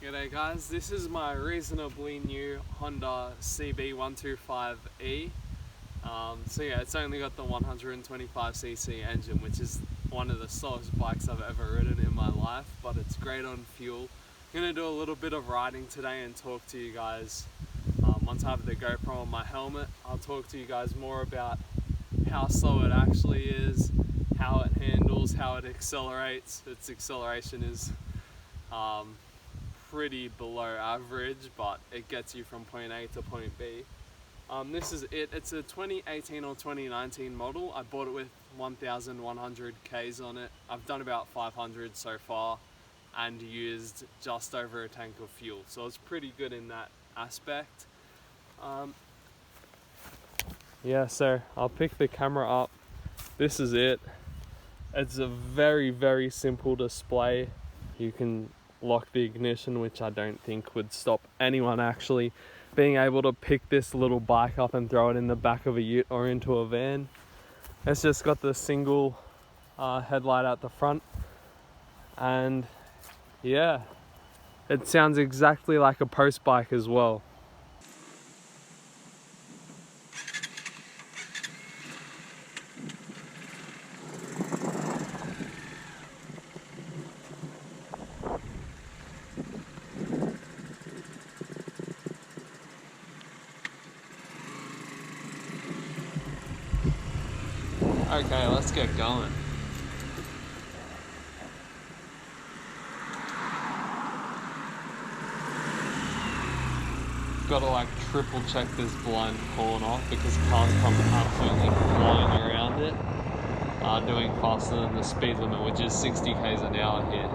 G'day guys, this is my reasonably new Honda CB125E. So yeah, it's only got the 125cc engine, which is one of the slowest bikes I've ever ridden in my life, but it's great on fuel. I'm going to do a little bit of riding today and talk to you guys. Once I have the GoPro on my helmet, I'll talk to you guys more about how slow it actually is, how it handles, how it accelerates. Its acceleration is pretty below average, but it gets you from point A to point B. This is it. It's a 2018 or 2019 model. I bought it with 1,100 Ks on it. I've done about 500 so far and used just over a tank of fuel, so it's pretty good in that aspect. Yeah, so I'll pick the camera up. This is it. It's a very simple display. You can lock the ignition, which I don't think would stop anyone actually being able to pick this little bike up and throw it in the back of a ute or into a van. It's just got the single headlight at the front, and yeah, it sounds exactly like a post bike as well. Okay, let's get going. Gotta like triple check this blind corner because cars come absolutely flying around it, doing faster than the speed limit, which is 60 k's an hour here.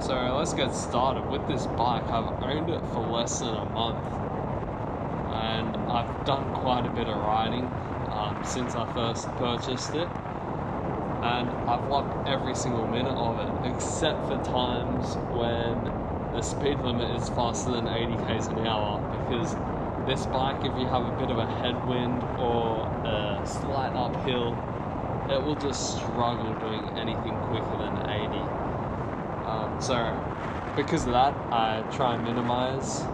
So let's get started. With this bike, I've owned it for less than a month, and I've done quite a bit of riding since I first purchased it, and I've loved every single minute of it, except for times when the speed limit is faster than 80 k's an hour, because this bike, if you have a bit of a headwind or a slight uphill, it will just struggle doing anything quicker than 80. So because of that, I try and minimize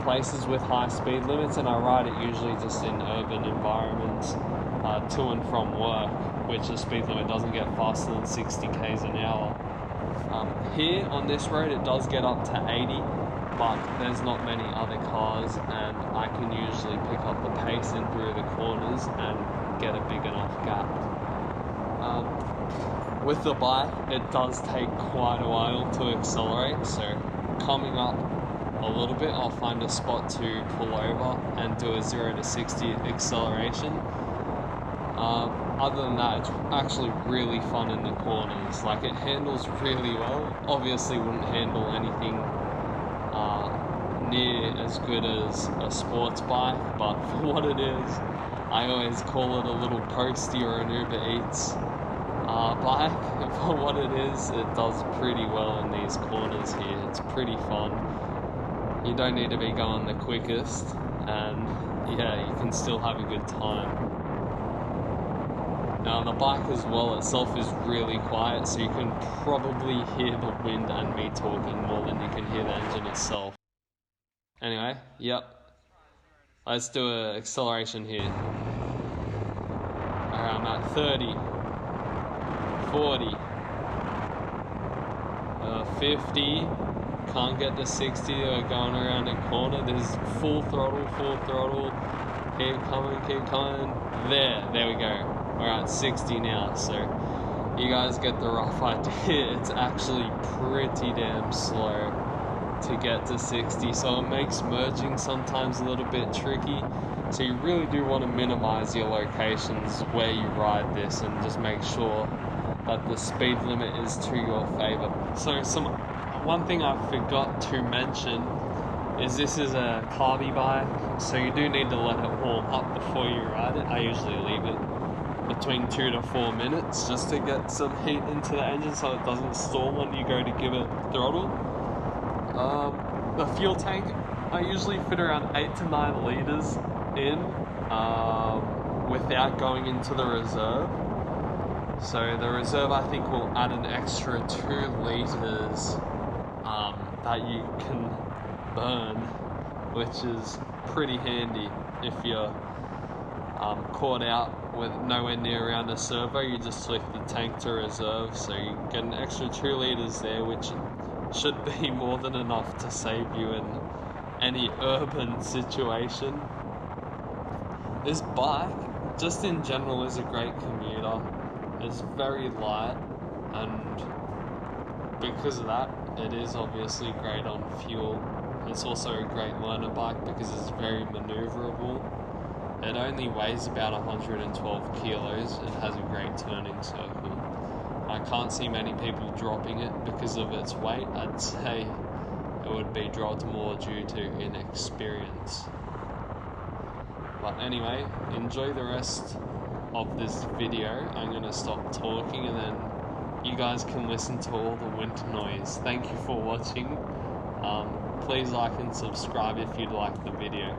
places with high speed limits, and I ride it usually just in urban environments to and from work, which the speed limit doesn't get faster than 60 k's an hour. Here on this road it does get up to 80, but there's not many other cars, and I can usually pick up the pace in through the corners and get a big enough gap. With the bike, it does take quite a while to accelerate, so coming up a little bit, I'll find a spot to pull over and do a 0 to 60 acceleration. Other than that, it's actually really fun in the corners. Like, it handles really well. Obviously wouldn't handle anything near as good as a sports bike, but for what it is, I always call it a little postie or an Uber Eats bike. For what it is, it does pretty well in these corners here. It's pretty fun. You don't need to be going the quickest, and yeah, you can still have a good time. Now the bike as well itself is really quiet, so you can probably hear the wind and me talking more than you can hear the engine itself. Anyway, yep. Let's do an acceleration here. Alright, I'm at 30, 40, 50. Can't get to 60, we're going around a corner. There's full throttle. Keep coming. There we go. We're at 60 now, so you guys get the rough idea. It's actually pretty damn slow to get to 60, so it makes merging sometimes a little bit tricky. So you really do want to minimize your locations where you ride this and just make sure that the speed limit is to your favor. So one thing I forgot to mention is this is a carby bike, so you do need to let it warm up before you ride it. I usually leave it between 2 to 4 minutes just to get some heat into the engine so it doesn't stall when you go to give it throttle. The fuel tank, I usually fit around 8 to 9 litres in without going into the reserve. So the reserve, I think, will add an extra 2 litres that you can burn, which is pretty handy if you're caught out with nowhere near around a servo. You just flick the tank to reserve, so you get an extra 2 litres there, which should be more than enough to save you in any urban situation. This bike, just in general, is a great commuter. It's very light, and because of that, it is obviously great on fuel. It's also a great learner bike because it's very maneuverable. It only weighs about 112 kilos. It has a great turning circle. I can't see many people dropping it because of its weight. I'd say it would be dropped more due to inexperience. But anyway, enjoy the rest of this video. I'm going to stop talking and then you guys can listen to all the wind noise. Thank you for watching. Please like and subscribe if you'd like the video.